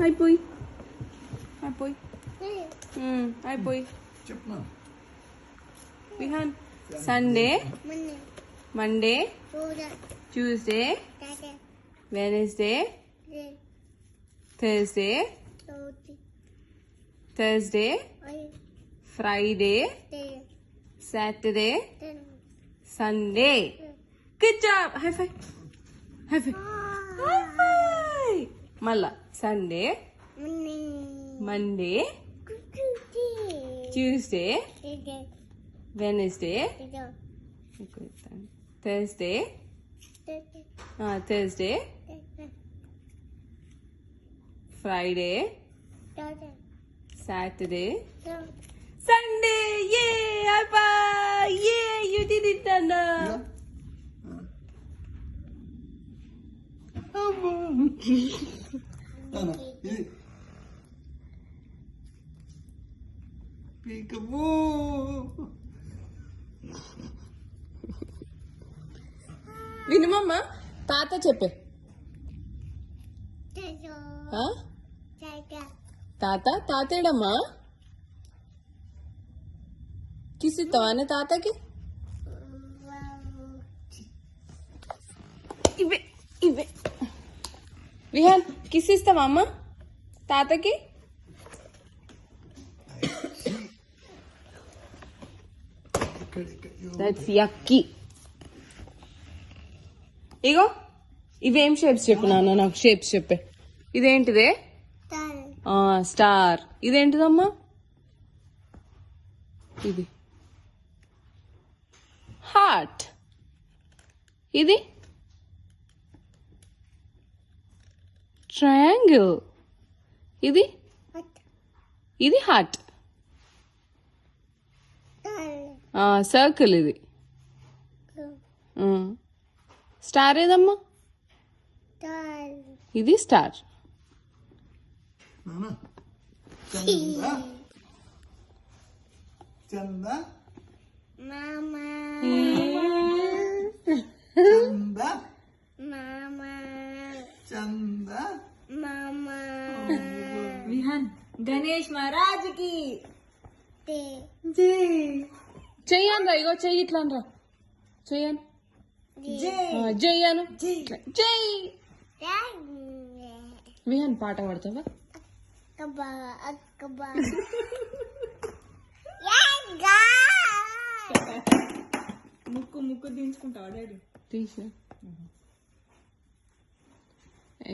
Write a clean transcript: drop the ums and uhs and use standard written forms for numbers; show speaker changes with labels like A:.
A: అయిపోయి అయిపోయి Vihaan. Sunday, Monday, Tuesday, Wednesday, Thursday, Friday, Saturday, Sunday. Good job. High five. మళ్ళా Sunday, Monday, Tuesday, Wednesday, Thursday, Friday, Saturday, Sunday. యే అబ్బా, యే you did it అన్నా. వినుమమ్మ, తాత చెప్పే. తాతేడమ్మా? కిస్ ఇస్తావా అన్న తాతకి? ఇవే విహాన్, కిస్ ఇస్తావా అమ్మ తాతకి? దట్స్ యక్కీ. ఇగో ఇవేం షేప్స్ చెప్పు నాన్న, నాకు షేప్స్ చెప్పే. ఇదేంటిదే? స్టార్. ఇదేంటిదమ్మా? ఇది హార్ట్. ఇది ట్రయాంగిల్. ఇది హార్ట్. సర్కిల్. ఇది స్టార్. ఏదమ్మా? ఇది స్టార్.
B: విహాన్, గణేష్ మహారాజ్ కి
A: చెయ్యను రా. ఇగో చెయ్యి ఇట్లా రా. చెయ్యను. జయ్యాను. జై విహాన్. పాట పాడతావా?
B: ముక్కు దించుకుంటావా డాడీ?
A: తీసా.